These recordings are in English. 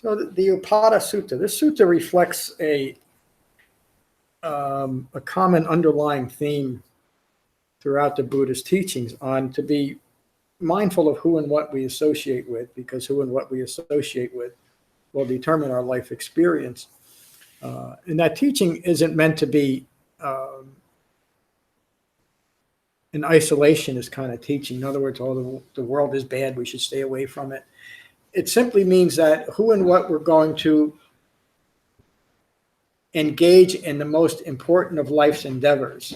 So the Upaddha Sutta, this sutta reflects a common underlying theme throughout the Buddha's teachings on to be mindful of who and what we associate with, because who and what we associate with will determine our life experience. And that teaching isn't meant to be an isolationist kind of teaching. In other words, the world is bad, we should stay away from it. It simply means that who and what we're going to engage in the most important of life's endeavors,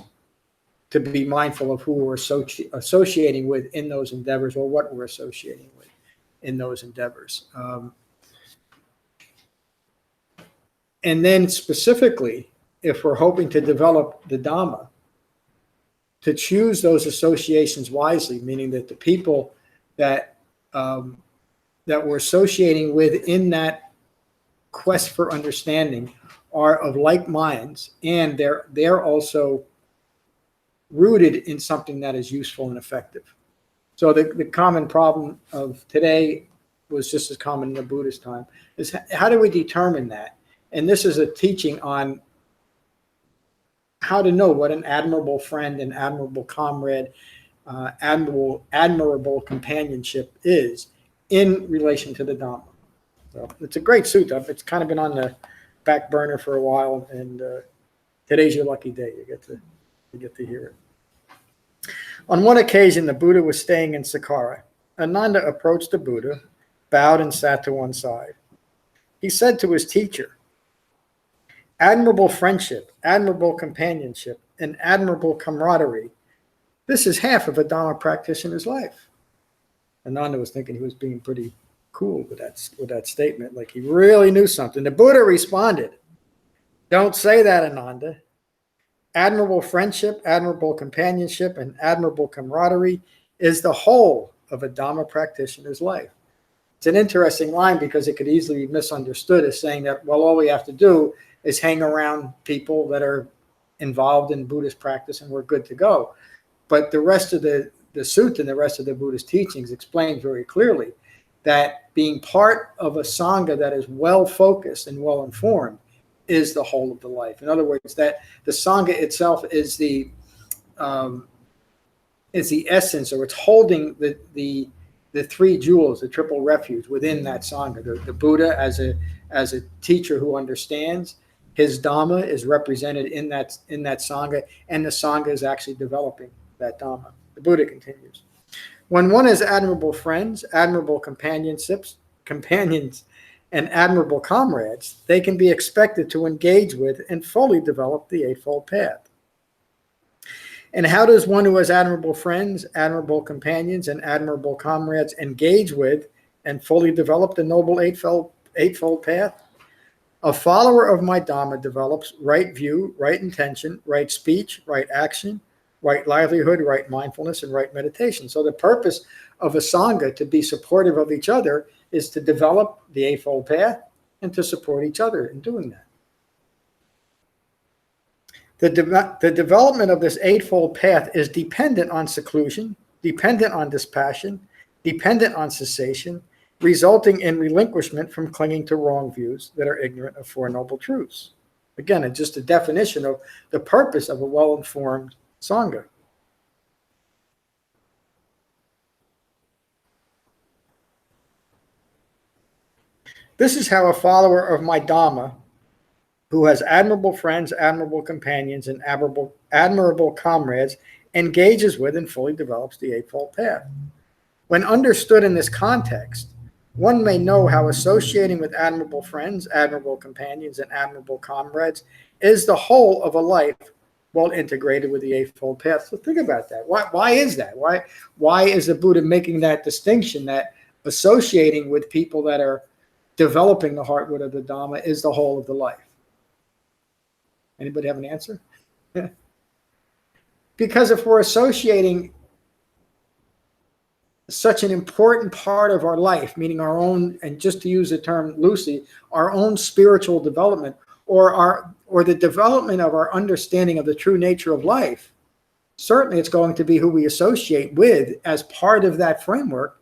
to be mindful of who we're associating with in those endeavors, or what we're associating with in those endeavors. And then specifically, if we're hoping to develop the Dhamma, to choose those associations wisely, meaning that the people that we're associating with in that quest for understanding are of like minds, and they're also rooted in something that is useful and effective. So the common problem of today was just as common in the Buddhist time, is how do we determine that? And this is a teaching on how to know what an admirable friend, an admirable comrade, admirable companionship is in relation to the Dhamma. So it's a great sutta. It's kind of been on the back burner for a while, and today's your lucky day. You get to hear it. On one occasion, the Buddha was staying in Sakkara. Ananda approached the Buddha, bowed, and sat to one side. He said to his teacher, "Admirable friendship, admirable companionship, and admirable camaraderie. This is half of a Dhamma practitioner's life." Ananda was thinking he was being pretty cool with that statement, like he really knew something. The Buddha responded, "Don't say that, Ananda. Admirable friendship, admirable companionship, and admirable camaraderie is the whole of a Dhamma practitioner's life." It's an interesting line because it could easily be misunderstood as saying that, well, all we have to do is hang around people that are involved in Buddhist practice and we're good to go. But the rest of the sutta and the rest of the Buddhist teachings explain very clearly that being part of a Sangha that is well-focused and well-informed is the whole of the life. In other words, that the Sangha itself is the essence, or it's holding the three jewels, the triple refuge within that Sangha. The Buddha as a teacher who understands, his Dhamma is represented in that Sangha, and the Sangha is actually developing that Dhamma. The Buddha continues. When one has admirable friends, admirable companions, and admirable comrades, they can be expected to engage with and fully develop the Eightfold Path. And how does one who has admirable friends, admirable companions, and admirable comrades engage with and fully develop the Noble Eightfold Path? A follower of my Dhamma develops right view, right intention, right speech, right action, right livelihood, right mindfulness, and right meditation. So the purpose of a Sangha to be supportive of each other is to develop the Eightfold Path and to support each other in doing that. The development of this Eightfold Path is dependent on seclusion, dependent on dispassion, dependent on cessation, resulting in relinquishment from clinging to wrong views that are ignorant of Four Noble Truths. Again, it's just a definition of the purpose of a well-informed Sangha. This is how a follower of my Dhamma, who has admirable friends, admirable companions, and admirable comrades, engages with and fully develops the Eightfold Path. When understood in this context, one may know how associating with admirable friends, admirable companions, and admirable comrades is the whole of a life well integrated with the Eightfold Path. So think about that. Why is that? Why is the Buddha making that distinction that associating with people that are developing the heartwood of the Dhamma is the whole of the life? Anybody have an answer? Because if we're associating such an important part of our life, meaning our own, and just to use the term loosely, our own spiritual development, or the development of our understanding of the true nature of life, certainly it's going to be who we associate with as part of that framework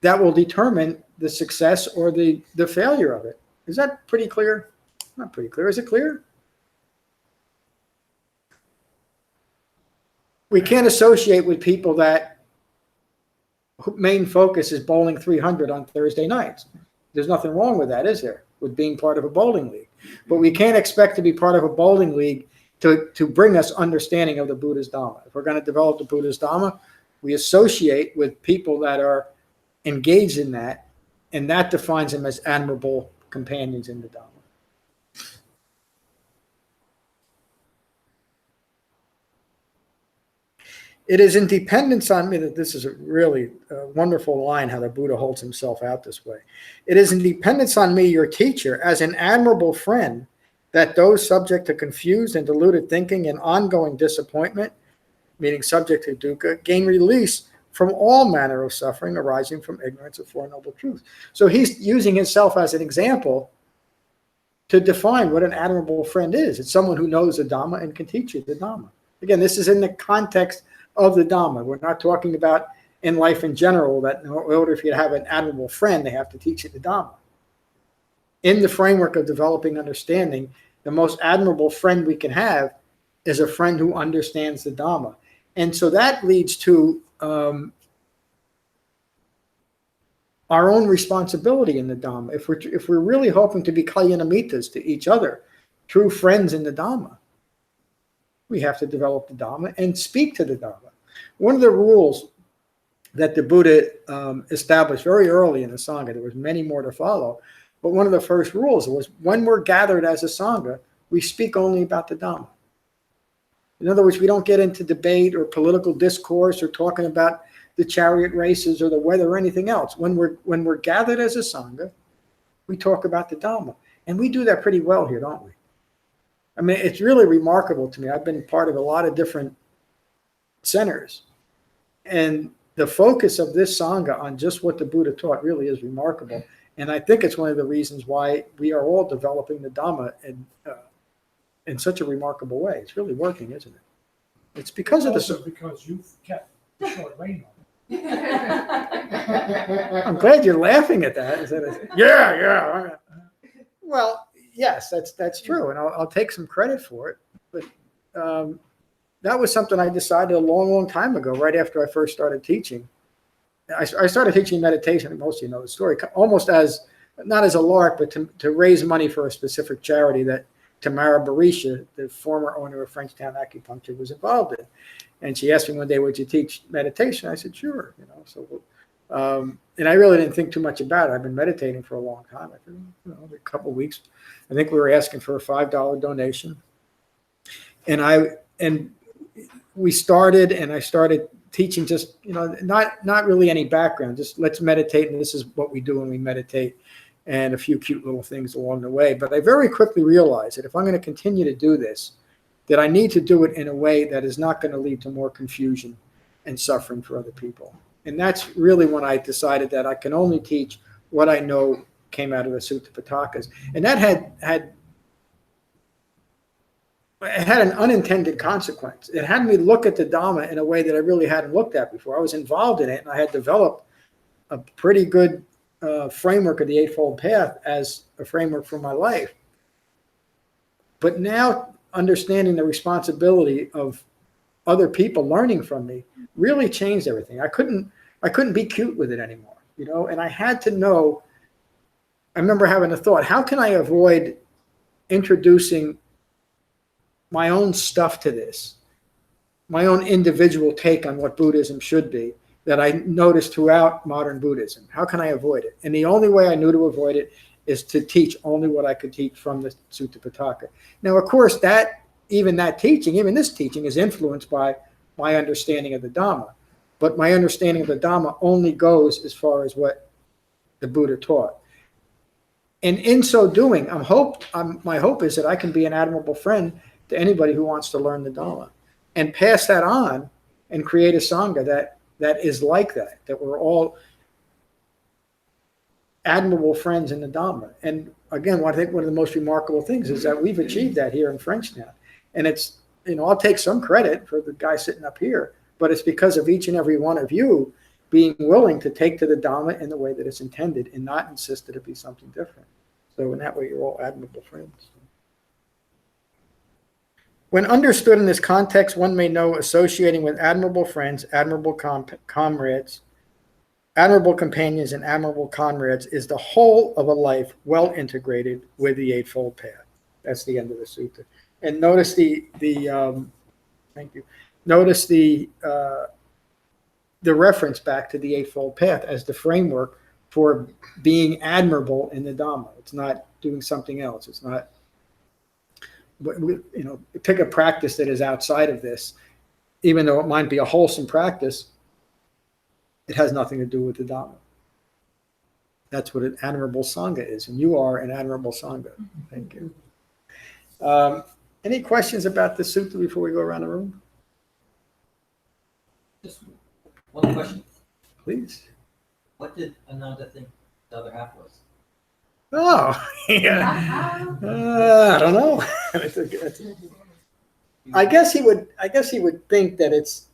that will determine the success or the failure of it. Is that pretty clear? Not pretty clear. Is it clear? We can't associate with people that main focus is bowling 300 on Thursday nights. There's nothing wrong with that, is there? With being part of a bowling league. But we can't expect to be part of a bowling league to bring us understanding of the Buddha's Dhamma. If we're going to develop the Buddha's Dhamma, we associate with people that are engaged in that, and that defines them as admirable companions in the Dhamma. It is in dependence on me. This is a really wonderful line, how the Buddha holds himself out this way. It is in dependence on me, your teacher, as an admirable friend, that those subject to confused and deluded thinking and ongoing disappointment, meaning subject to dukkha, gain release from all manner of suffering arising from ignorance of Four Noble Truths. So he's using himself as an example to define what an admirable friend is. It's someone who knows the Dhamma and can teach you the Dhamma. Again, this is in the context of the Dhamma. We're not talking about in life in general that in order for you to have an admirable friend, they have to teach you the Dhamma. In the framework of developing understanding, the most admirable friend we can have is a friend who understands the Dhamma. And so that leads to our own responsibility in the Dhamma. If we're really hoping to be kalyanamitas to each other, true friends in the Dhamma, we have to develop the Dhamma and speak to the Dhamma. One of the rules that the Buddha established very early in the Sangha, there was many more to follow, but one of the first rules was when we're gathered as a Sangha, we speak only about the Dhamma. In other words, we don't get into debate or political discourse or talking about the chariot races or the weather or anything else. When we're gathered as a Sangha, we talk about the Dhamma. And we do that pretty well here, don't we? I mean, it's really remarkable to me. I've been part of a lot of different centers. And the focus of this Sangha on just what the Buddha taught really is remarkable. And I think it's one of the reasons why we are all developing the Dhamma in such a remarkable way. It's really working, isn't it? It's because of the... because you've kept the short rein on it. I'm glad you're laughing at that. Yeah. Well, yes, that's true, and I'll take some credit for it. But that was something I decided a long time ago, right after I first started teaching. I started teaching meditation, most of you know the story, almost as, not as a lark, but to raise money for a specific charity that Tamara Barisha, the former owner of Frenchtown Acupuncture, was involved in. And she asked me one day, would you teach meditation? I said, sure. And I really didn't think too much about it. I've been meditating for a long time. I think, a couple of weeks. I think we were asking for a $5 donation. And we started, and I started teaching just, not really any background, just let's meditate, and this is what we do when we meditate, and a few cute little things along the way. But I very quickly realized that if I'm going to continue to do this, that I need to do it in a way that is not going to lead to more confusion and suffering for other people. And that's really when I decided that I can only teach what I know came out of the Sutta Pitakas. And that had an unintended consequence. It had me look at the Dhamma in a way that I really hadn't looked at before. I was involved in it, and I had developed a pretty good framework of the Eightfold Path as a framework for my life. But now understanding the responsibility of other people learning from me really changed everything. I couldn't be cute with it anymore, and I had to know. I remember having a thought, how can I avoid introducing my own stuff to this, my own individual take on what Buddhism should be, that I noticed throughout modern Buddhism? How can I avoid it? And the only way I knew to avoid it is to teach only what I could teach from the Sutta Pitaka. Now, of course, even this teaching is influenced by my understanding of the Dhamma. But my understanding of the Dhamma only goes as far as what the Buddha taught. And in so doing, my hope is that I can be an admirable friend to anybody who wants to learn the Dhamma and pass that on and create a Sangha that is like that we're all admirable friends in the Dhamma. And again, I think one of the most remarkable things is that we've achieved that here in Frenchtown. And it's, I'll take some credit for the guy sitting up here, but it's because of each and every one of you being willing to take to the Dhamma in the way that it's intended and not insist that it be something different. So in that way, you're all admirable friends. When understood in this context, one may know associating with admirable friends, admirable comrades, admirable companions, and admirable comrades is the whole of a life well integrated with the Eightfold Path. That's the end of the sutta. And notice thank you. Notice the reference back to the Eightfold Path as the framework for being admirable in the Dhamma. It's not doing something else. It's not, pick a practice that is outside of this, even though it might be a wholesome practice, it has nothing to do with the Dhamma. That's what an admirable Sangha is, and you are an admirable Sangha. Thank you. Any questions about the sutta before we go around the room? Just one question. Please. What did Ananda think the other half was? Oh, yeah. I don't know. I guess he would think that it's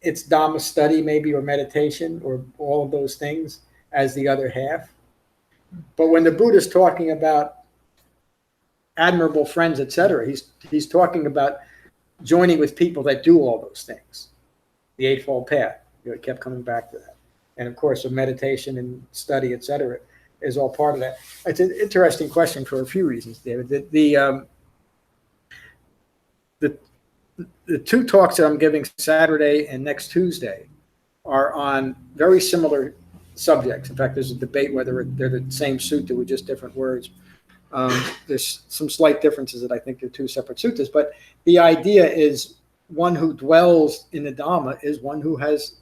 Dhamma study, maybe, or meditation, or all of those things as the other half. But when the Buddha's talking about admirable friends, etc., he's talking about joining with people that do all those things. The Eightfold Path. It kept coming back to that. And of course, the meditation and study, etc., is all part of that. It's an interesting question for a few reasons, David. The two talks that I'm giving Saturday and next Tuesday are on very similar subjects. In fact, there's a debate whether they're the same sutta with just different words. There's some slight differences that I think they're two separate suttas, but the idea is one who dwells in the Dhamma is one who has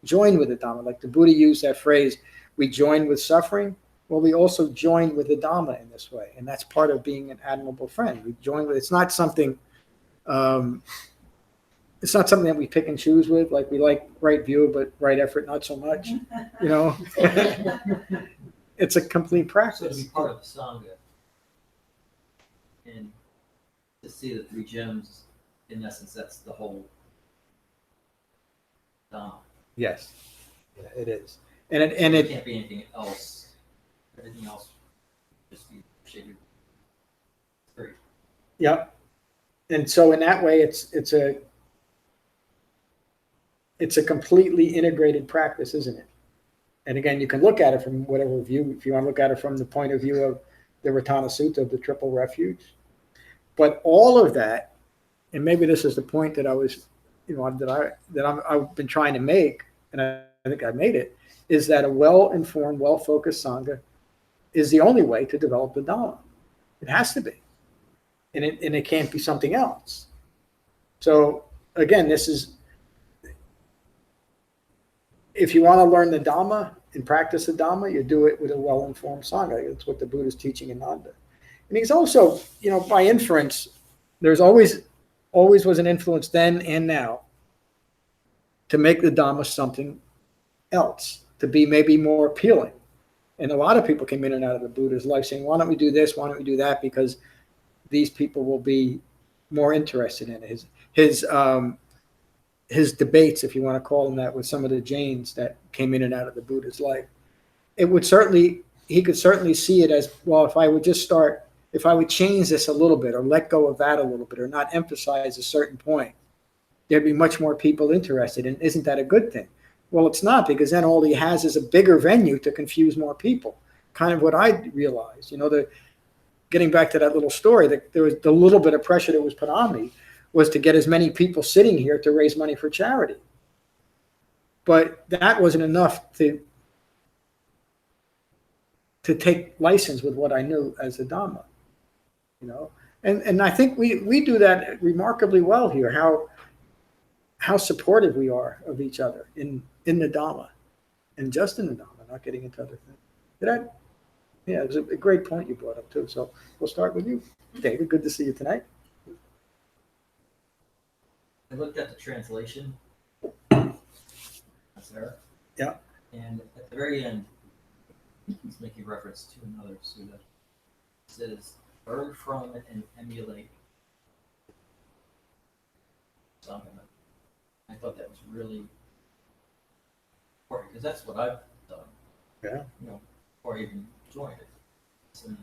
joined with the Dhamma. Like the Buddha used that phrase, we join with suffering. Well, we also join with the Dhamma in this way, and that's part of being an admirable friend. We join with, it's not something that we pick and choose with, like we like right view, but right effort, not so much, It's a complete So practice. to be part of the Sangha and to see the three gems, in essence, that's the whole Dhamma. Yes, yeah, it is. And it Can't be anything else. Everything else just be shaded. Great. Yep. And so in that way, it's a completely integrated practice, isn't it? And again, you can look at it from whatever view. If you want to look at it from the point of view of the Ratana Sutta, of the Triple Refuge. But all of that, and maybe this is the point that I was, I've been trying to make, and I think I made it, is that a well-informed, well-focused Sangha is the only way to develop the Dhamma. It has to be. And it can't be something else. So again, this is, if you want to learn the Dhamma and practice the Dhamma, you do it with a well-informed Sangha. That's what the Buddha's teaching in Nanda. And he's also, by inference, there's always was an influence then and now to make the Dhamma something else, to be maybe more appealing. And a lot of people came in and out of the Buddha's life saying, why don't we do this? Why don't we do that? Because these people will be more interested in it. His debates, if you want to call them that, with some of the Jains that came in and out of the Buddha's life. He could certainly see it as, well, if I would change this a little bit or let go of that a little bit or not emphasize a certain point, there'd be much more people interested. And isn't that a good thing? Well, it's not, because then all he has is a bigger venue to confuse more people. Kind of what I realized, getting back to that little story, that there was the little bit of pressure that was put on me was to get as many people sitting here to raise money for charity. But that wasn't enough to take license with what I knew as the Dhamma, And I think we do that remarkably well here, how supportive we are of each other in the Dhamma, and just in the Dhamma, not getting into other things. Yeah, it was a great point you brought up too. So we'll start with you, David. Good to see you tonight. I looked at the translation. That's there. Yeah. And at the very end, he's making reference to another sutta. It says, learn from and emulate Sangha. I thought that was really important because that's what I've done. Yeah. You know, before I even joined it. So, and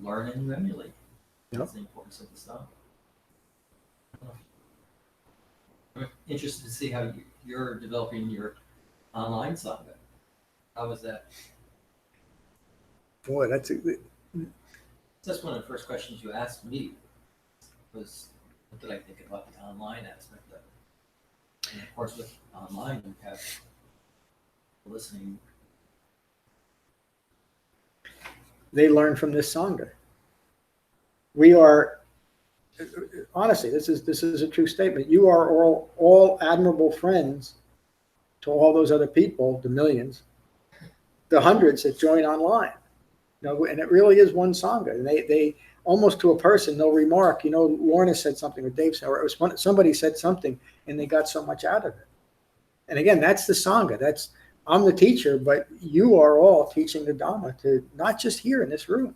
learn and you emulate. Yep. That's the importance of the stuff. I'm interested to see how you're developing your online Sangha. How was that? Boy, that's That's one of the first questions you asked me was, what did I think about the online aspect of it? And of course, with online, you have listening. they learn from this Sangha. We are, honestly, this is a true statement. You are all admirable friends to all those other people, the millions, the hundreds that join online. And it really is one Sangha. And they almost to a person, they'll remark, Lorna said something, or Dave said, or it was somebody said something, and they got so much out of it. And again, that's the Sangha. I'm the teacher, but you are all teaching the Dhamma to not just here in this room.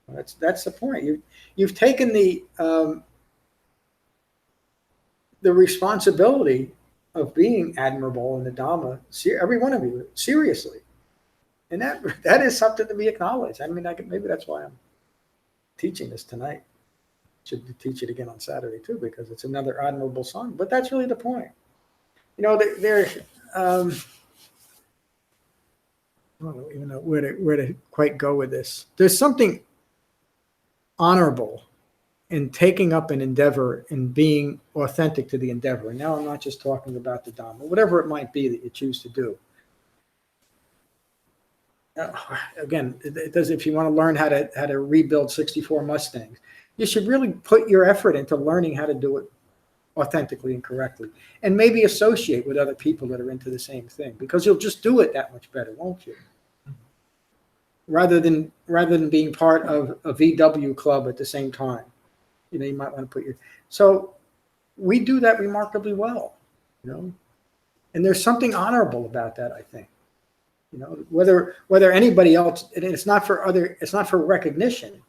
That's the point. You've taken the responsibility of being admirable in the Dhamma, every one of you, seriously. And that is something to be acknowledged. I mean, maybe that's why I'm teaching this tonight. Should teach it again on Saturday too, because it's another admirable song. But that's really the point. I don't even know where to quite go with this. There's something honorable in taking up an endeavor and being authentic to the endeavor. And now I'm not just talking about the Dhamma, whatever it might be that you choose to do. Again, it does. If you want to learn how to rebuild 64 Mustangs, you should really put your effort into learning how to do it authentically and correctly, and maybe associate with other people that are into the same thing, because you'll just do it that much better, won't you? Rather than being part of a VW club at the same time, you might want to put your. So we do that remarkably well, and there's something honorable about that, I think. Whether anybody else, it's not for recognition.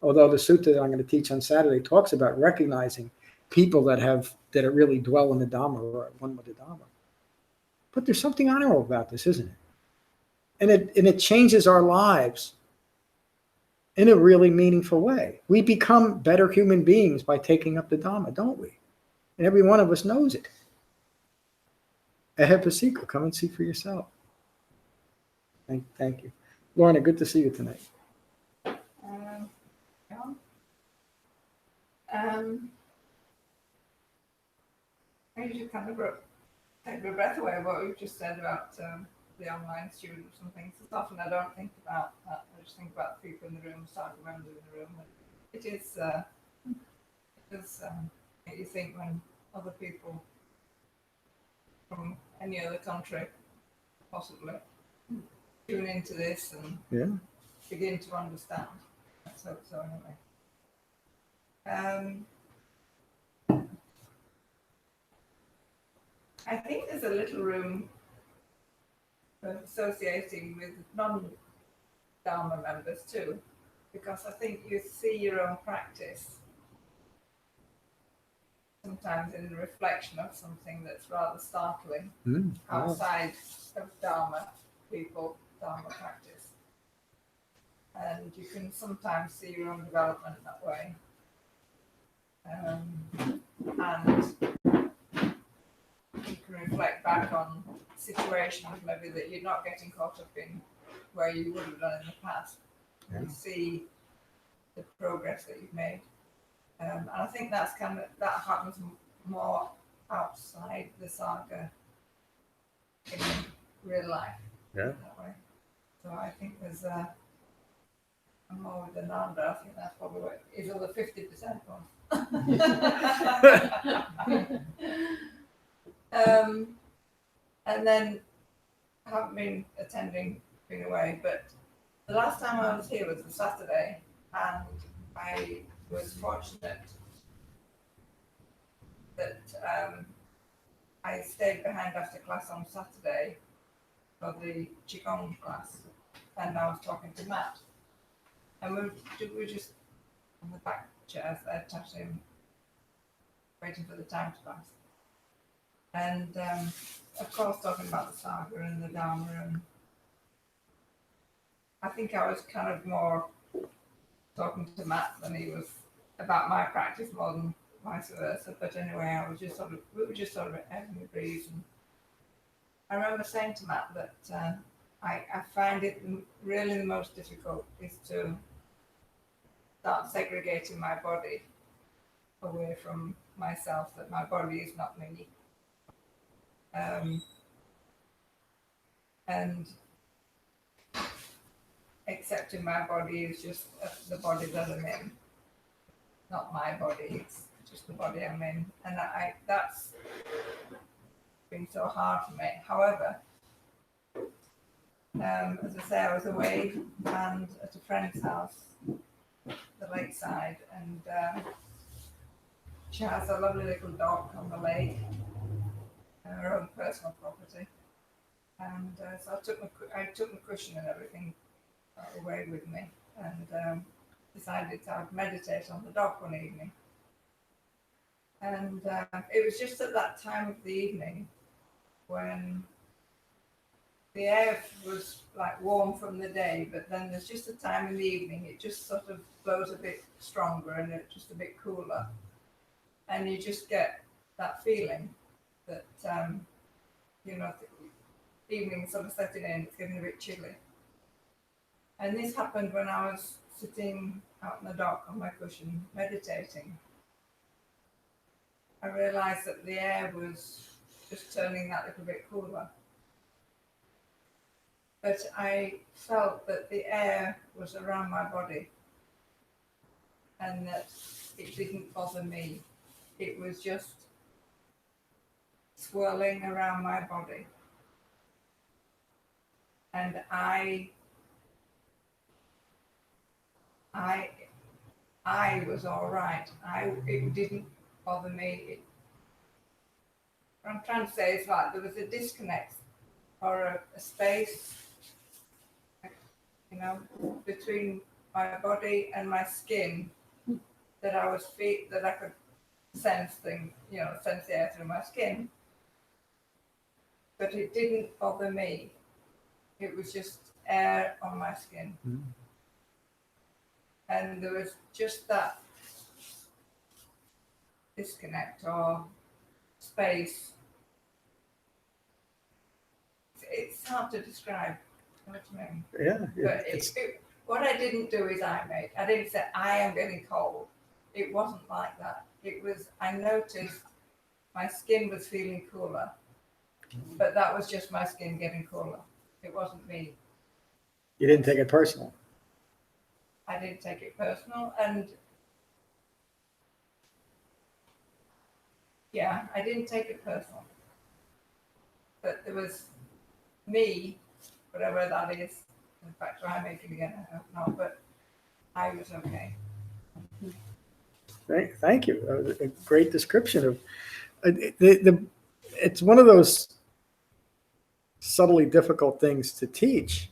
Although the sutta that I'm going to teach on Saturday talks about recognizing people that really dwell in the Dhamma or are one with the Dhamma. But there's something honorable about this, isn't it? And it changes our lives in a really meaningful way. We become better human beings by taking up the Dhamma, don't we? And every one of us knows it. Ehepasika, come and see for yourself. Thank you. Lorna, good to see you tonight. Maybe you kind of take the breath away what we've just said about the online students and things. It's often I don't think about that. I just think about the people in the room, start remembering in the room. And it does make you think when other people from any other country possibly tune into this and begin to understand. Let's hope so anyway. I think there's a little room for associating with non-Dharma members too, because I think you see your own practice sometimes in the reflection of something that's rather startling outside of Dharma practice. And you can sometimes see your own development that way. And you can reflect back on situations maybe that you're not getting caught up in where you would have done in the past. You see the progress that you've made. And I think that happens more outside the Sangha in real life. Yeah. That way. So I think there's I'm more with Ananda. I think that's probably what is the 50% one. And then I haven't been away, but the last time I was here was a Saturday, and I was fortunate that I stayed behind after class on Saturday for the Qigong class, and I was talking to Matt, and we were just on the back chairs there, chatting, waiting for the time to pass. And of course, talking about the Sangha and the Dhamma, and I think I was kind of more talking to Matt than he was about my practice more than vice versa. But anyway, we were just sort of having a breeze. And I remember saying to Matt that I find it really the most difficult is to start segregating my body away from myself, that my body is not me. And accepting my body is just the body that I'm in, not my body, it's just the body I'm in. And that's been so hard for me. However, as I say, I was away and at a friend's house, the lakeside, and she has a lovely little dog on the lake, her own personal property. And so I took my cushion and everything away with me, and decided I would meditate on the dog one evening. And it was just at that time of the evening when the air was like warm from the day, but then there's just a time in the evening it just sort of blows a bit stronger and it's just a bit cooler, and you just get that feeling that the evening sort of setting in, it's getting a bit chilly. And this happened when I was sitting out in the dock on my cushion meditating. I realised that the air was just turning that little bit cooler. But I felt that the air was around my body and that it didn't bother me. It was just swirling around my body. And I was all right. It didn't bother me. What I'm trying to say is like there was a disconnect or a space, between my body and my skin that I could sense sense the air through my skin. But it didn't bother me. It was just air on my skin. Mm. And there was just that disconnect or space. It's hard to describe. You know what I mean? Yeah. But what I didn't do is I didn't say, I am getting cold. It wasn't like that. It was, I noticed my skin was feeling cooler. But that was just my skin getting cooler. It wasn't me. You didn't take it personal. I didn't take it personal, and yeah, I didn't take it personal. But there was me, whatever that is. In fact, I'm making again, I don't know, but I was okay. Thank you. That was a great description of it's one of those subtly difficult things to teach.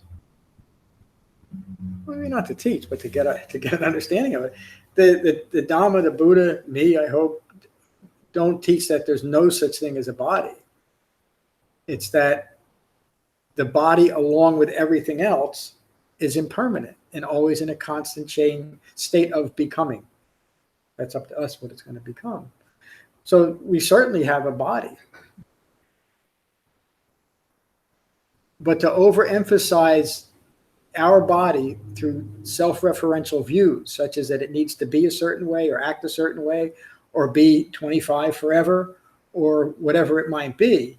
Well, maybe not to teach, but to get an understanding of it. The Dhamma, the Buddha, me, I hope, don't teach that there's no such thing as a body. It's that the body, along with everything else, is impermanent and always in a constant state of becoming. That's up to us what it's going to become. So we certainly have a body. But to overemphasize our body through self-referential views, such as that it needs to be a certain way or act a certain way or be 25 forever or whatever it might be,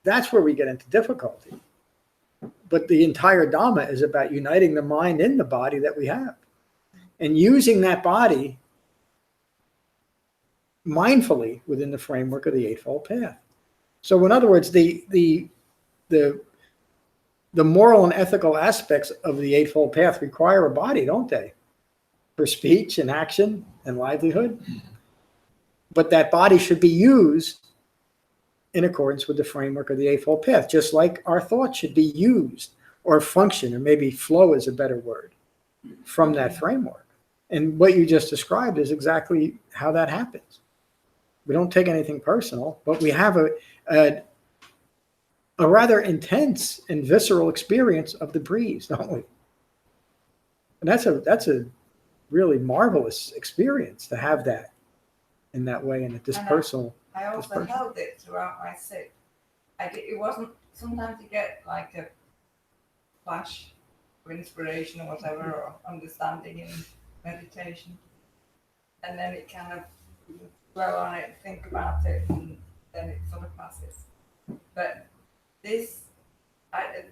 that's where we get into difficulty. But the entire Dhamma is about uniting the mind in the body that we have and using that body mindfully within the framework of the Eightfold Path. So in other words, the moral and ethical aspects of the Eightfold Path require a body, don't they? For speech and action and livelihood. But that body should be used in accordance with the framework of the Eightfold Path, just like our thoughts should be used or function, or maybe flow is a better word, from that framework. And what you just described is exactly how that happens. We don't take anything personal, but we have a rather intense and visceral experience of the breeze, don't we? And that's a really marvelous experience to have that in that way, in a dispersonal. I also dispersonal. held it throughout my sit. It wasn't, sometimes you get like a flash of inspiration or whatever, or understanding in meditation. And then it kind of dwell on it, think about it, and then it sort of passes. But this, I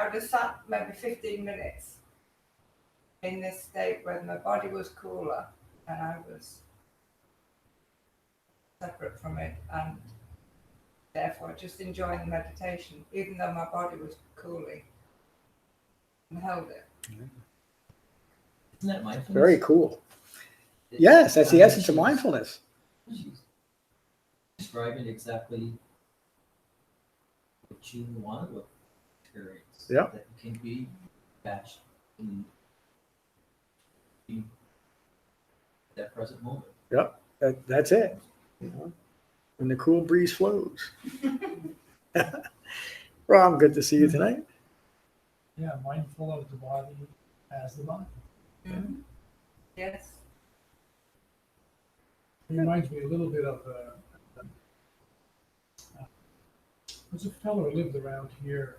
would have sat maybe 15 minutes in this state where my body was cooler and I was separate from it, and therefore just enjoying the meditation, even though my body was cooling, and held it. Isn't that mindfulness? Very cool. Yes, that's the essence of mindfulness. She's describing exactly what you want to experience. Yeah. That you can be attached in that present moment. Yep, that's it. You know, when the cool breeze flows. Ron, good to see you tonight. Yeah, mindful of the body as the mind. Mm-hmm. Yes. It reminds me a little bit of there's a fellow who lived around here,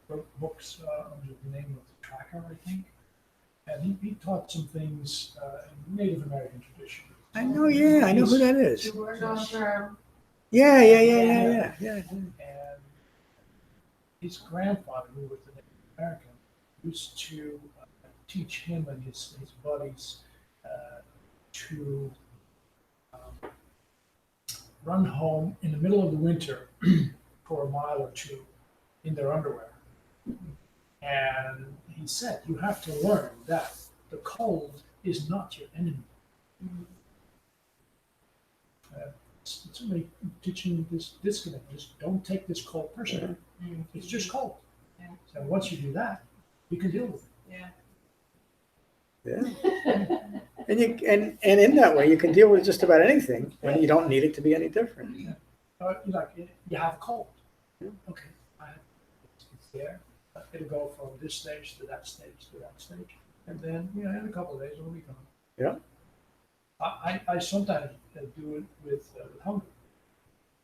wrote books under the name of the Tracker, I think. And he taught some things in Native American tradition. I know, yeah, I know who that is. To work on term. Yeah. And his grandfather, who was a Native American, used to teach him and his buddies to run home in the middle of the winter for a mile or two in their underwear. And he said, you have to learn that the cold is not your enemy. It's only teaching this disconnect. Just don't take this cold personally. It's just cold. Yeah. So once you do that, you can deal with it. Yeah. And in that way, you can deal with just about anything when you don't need it to be any different. You have a cold. Yeah. Okay, it's there. It'll go from this stage to that stage to that stage, and then in a couple of days it'll be gone. Yeah. I sometimes do it with hunger.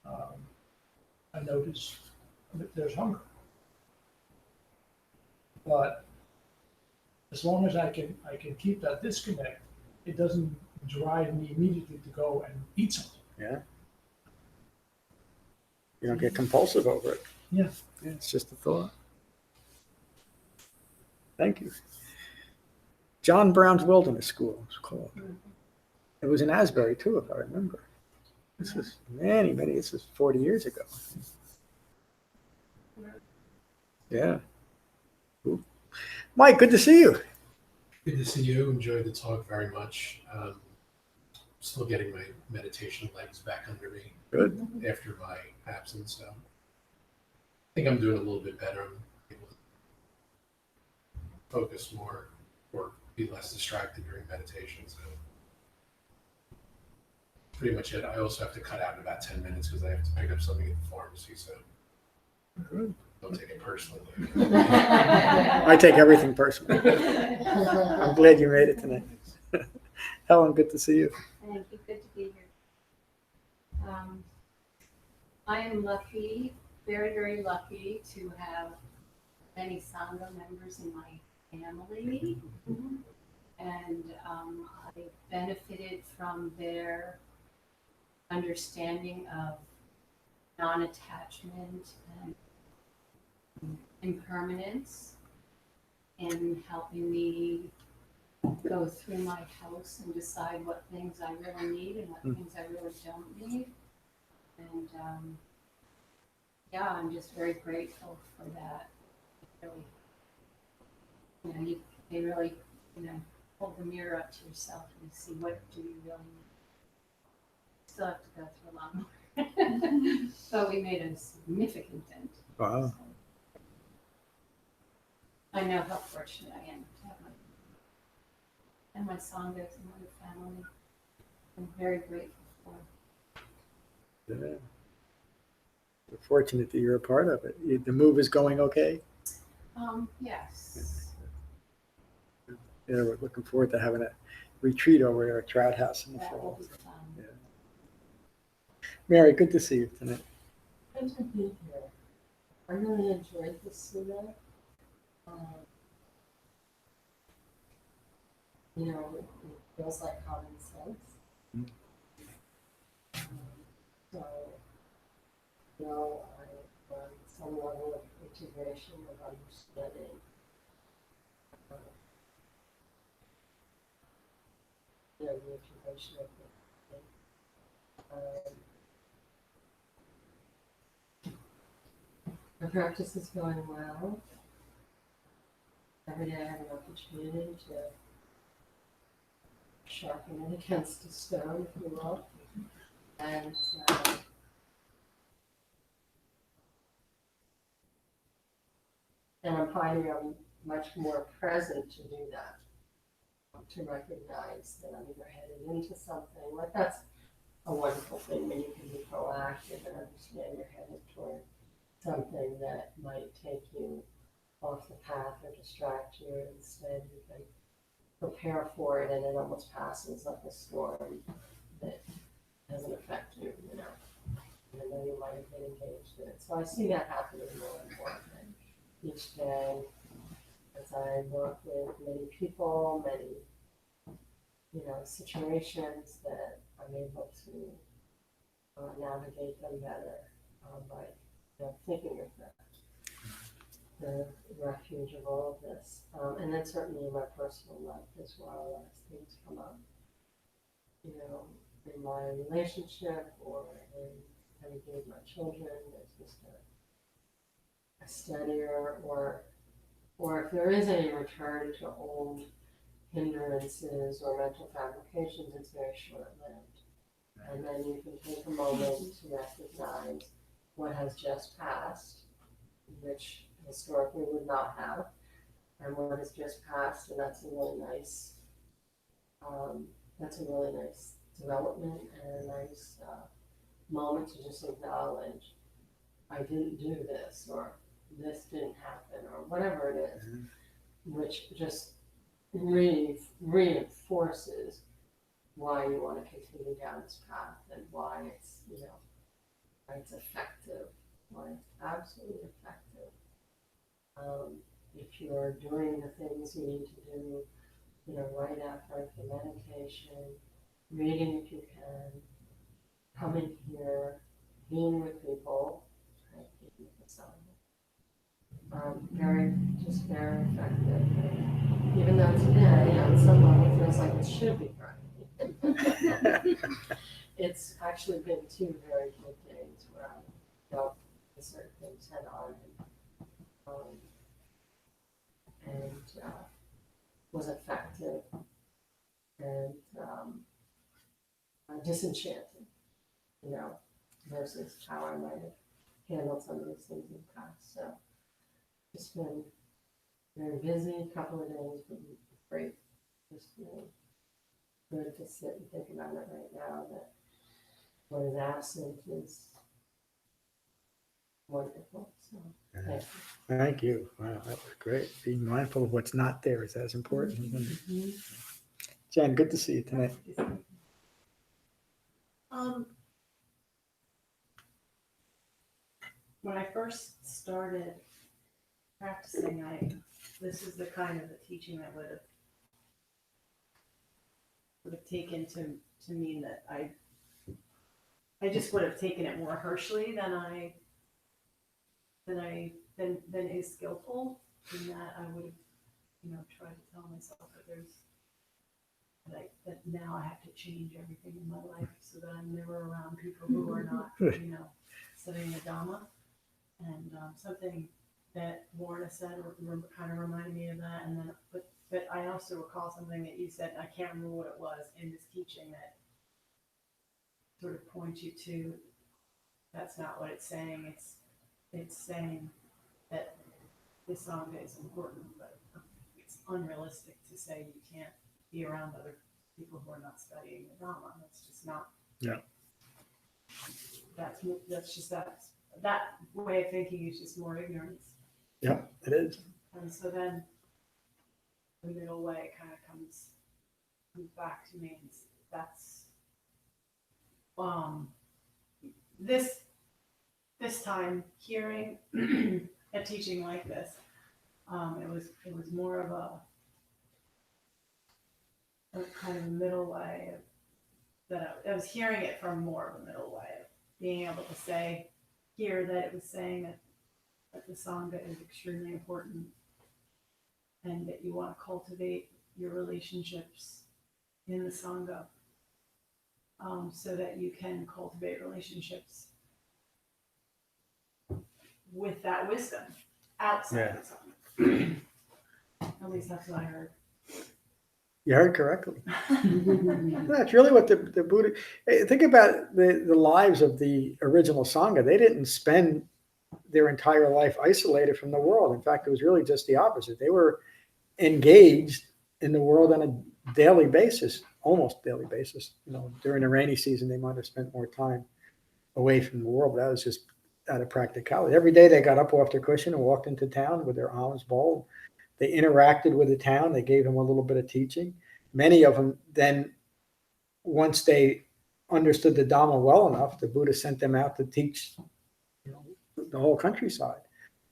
I notice that there's hunger, but as long as I can keep that disconnect, it doesn't drive me immediately to go and eat something. Yeah. You don't get compulsive over it. Yeah. Yeah, it's just a thought. Thank you. John Brown's Wilderness School, it was called. It was in Asbury, too, if I remember. This is this is 40 years ago. Yeah. Cool. Mike, good to see you. Good to see you. Enjoyed the talk very much. Still getting my meditation legs back under me. Good. After my absence. So I think I'm doing a little bit better. I'm able to focus more or be less distracted during meditation. So pretty much it. I also have to cut out in about 10 minutes because I have to pick up something at the pharmacy. So Good. don't take it personally. I take everything personally. I'm glad you made it tonight. Helen, good to see you. Thank you. Good to be here. I am lucky, very, very lucky to have many Sangha members in my family. And I benefited from their understanding of non-attachment and impermanence, and helping me go through my house and decide what things I really need and what things I really don't need. And I'm just very grateful for that. Really, they really, hold the mirror up to yourself and see what do you really need. Still have to go through a lot more. But we made a significant dent. Wow. So, I know how fortunate I am to have my. and my Sanghas and my family. I'm very grateful for. Yeah. We're fortunate that you're a part of it. The move is going okay. Yes, Yeah, we're looking forward to having a retreat over at our trout house in the that will fall. be fun. Yeah. Mary, good to see you tonight. Good to be here. I really enjoyed this Sutta. It feels like common sense. Mm. So, I some level of integration of understanding. The integration of the practice is going well. Every day I have an opportunity to sharpen it against a stone, if you will. And I'm finding I'm much more present to do that, to recognize that I'm either headed into something. Like that's a wonderful thing when you can be proactive and understand you're headed toward something that might take you off the path or distract you. Instead, you can prepare for it and it almost passes like a storm that doesn't affect you, even though you might have been engaged in it. So I see that happening more and more each day as I work with many people, many situations that I'm able to navigate them better by thinking of the refuge of all of this. And then certainly in my personal life as well, as things come up, in my relationship or in anything with my children, there's just a steadier or if there is any return to old hindrances or mental fabrications, it's very short-lived. And then you can take a moment to recognize what has just passed, which historically would not have, and what has just passed, and that's a really nice development and a nice moment to just acknowledge I didn't do this or this didn't happen or whatever it is, which just reinforces why you want to continue down this path and why it's why it's effective, why it's absolutely effective. If you're doing the things you need to do, right after the meditation, reading if you can, coming here, being with people, right, being with the Sangha. Very effective. And even though today, on some level, it feels like it should be Friday. It's actually been 2 very good days where I dealt with certain things head on and was effective and disenchanted, versus how I might have handled some of these things in the past. So just been very busy, a couple of days, but great. Just good to sit and think about it right now, that what is absent is wonderful. So thank you. Thank you. Wow, that was great. Being mindful of what's not there is as important. Mm-hmm. Jen, good to see you tonight. When I first started practicing, this is the kind of the teaching I would have taken to mean that I just would have taken it more harshly than is skillful, in that I would have tried to tell myself that now I have to change everything in my life so that I'm never around people who are not studying the Dhamma. And something that Lorna said kind of reminded me of that. And then, but I also recall something that you said, and I can't remember what it was in this teaching, that sort of points you to, that's not what it's saying. It's saying that this Sangha is important, but it's unrealistic to say you can't be around other people who are not studying the Dhamma. That's just not. Yeah. That's just that way of thinking is just more ignorance. Yeah, it is. And so then the middle way kind of comes back to me. And that's this time hearing a teaching like this, it was more of a kind of middle way of, that I was hearing it from more of a middle way of being able to say here that it was saying that the Sangha is extremely important and that you want to cultivate your relationships in the Sangha, so that you can cultivate relationships with that wisdom outside the Sangha. At least that's what I heard. You heard correctly. That's really what the Buddha. Think about the lives of the original Sangha. They didn't spend their entire life isolated from the world. In fact, it was really just the opposite. They were engaged in the world on a daily basis, almost daily basis. During the rainy season, they might have spent more time away from the world, but that was just out of practicality. Every day they got up off their cushion and walked into town with their alms bowl. They interacted with the town. They gave them a little bit of teaching. Many of them then, once they understood the Dhamma well enough, the Buddha sent them out to teach the whole countryside.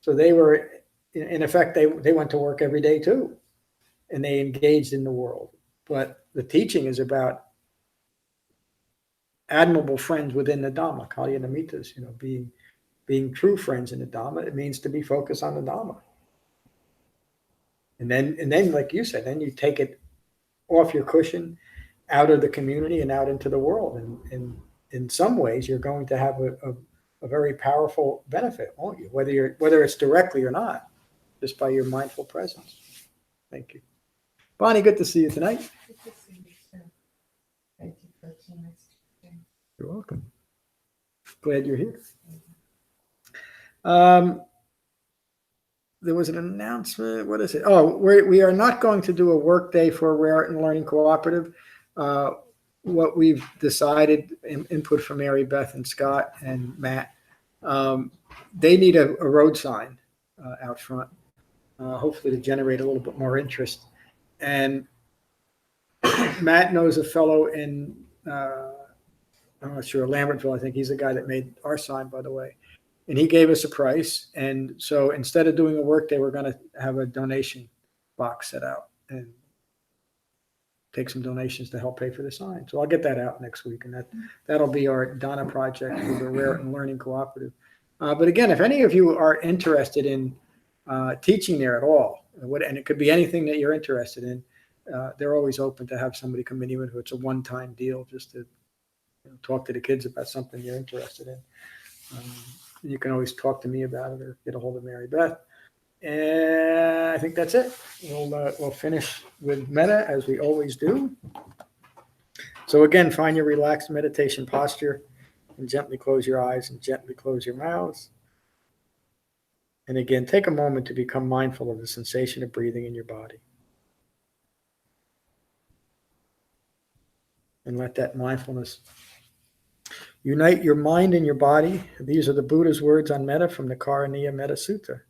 So they were, in effect, they went to work every day too, and they engaged in the world. But the teaching is about admirable friends within the Dhamma, kalyanamitas, being true friends in the Dhamma. It means to be focused on the Dhamma. And then, like you said, then you take it off your cushion, out of the community and out into the world. And in some ways, you're going to have a very powerful benefit, won't you? Whether it's directly or not, just by your mindful presence. Thank you. Bonnie, good to see you tonight. Good to see you too. Thank you for tonight's teaching. You're welcome. Glad you're here. There was an announcement. What is it? Oh, we are not going to do a work day for a Rare Art and Learning Cooperative. What we've decided, input from Mary Beth and Scott and Matt, they need a road sign out front, hopefully to generate a little bit more interest. And Matt knows a fellow in, I'm not sure, Lambertville. I think he's the guy that made our sign, by the way. And he gave us a price. And so instead of doing a work day, we're going to have a donation box set out and take some donations to help pay for the sign. So I'll get that out next week. And that'll be our Donna project for the Rare and Learning Cooperative. But again, if any of you are interested in teaching there at all, and it could be anything that you're interested in, they're always open to have somebody come in, even if it's a one-time deal, just to talk to the kids about something you're interested in. You can always talk to me about it or get a hold of Mary Beth. And I think that's it. We'll finish with Metta as we always do. So again, find your relaxed meditation posture and gently close your eyes and gently close your mouths. And again, take a moment to become mindful of the sensation of breathing in your body. And let that mindfulness unite your mind and your body. These are the Buddha's words on Metta from the Karaniya Metta Sutta.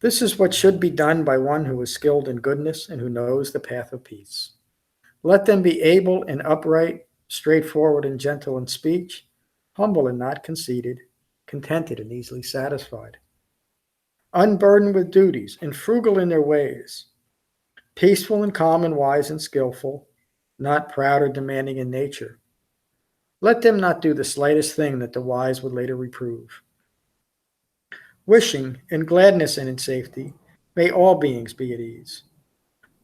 This is what should be done by one who is skilled in goodness and who knows the path of peace. Let them be able and upright, straightforward and gentle in speech, humble and not conceited, contented and easily satisfied, unburdened with duties and frugal in their ways, peaceful and calm and wise and skillful, not proud or demanding in nature. Let them not do the slightest thing that the wise would later reprove. Wishing in gladness and in safety, may all beings be at ease.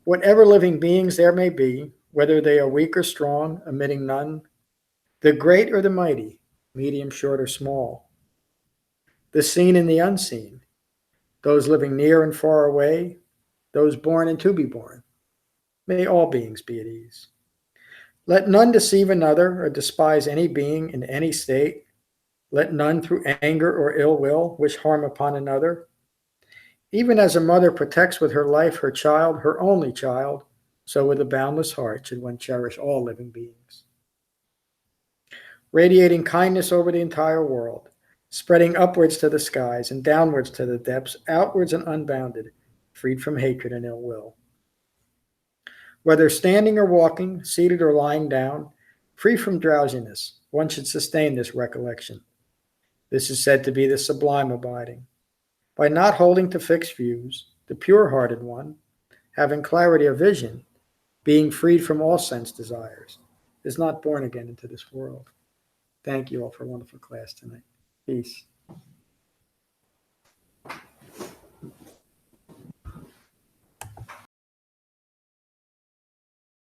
Whatever living beings there may be, whether they are weak or strong, omitting none, the great or the mighty, medium, short, or small, the seen and the unseen, those living near and far away, those born and to be born, may all beings be at ease. Let none deceive another or despise any being in any state. Let none through anger or ill will wish harm upon another. Even as a mother protects with her life her child, her only child, so with a boundless heart should one cherish all living beings. Radiating kindness over the entire world, spreading upwards to the skies and downwards to the depths, outwards and unbounded, freed from hatred and ill will. Whether standing or walking, seated or lying down, free from drowsiness, one should sustain this recollection. This is said to be the sublime abiding. By not holding to fixed views, the pure-hearted one, having clarity of vision, being freed from all sense desires, is not born again into this world. Thank you all for a wonderful class tonight. Peace.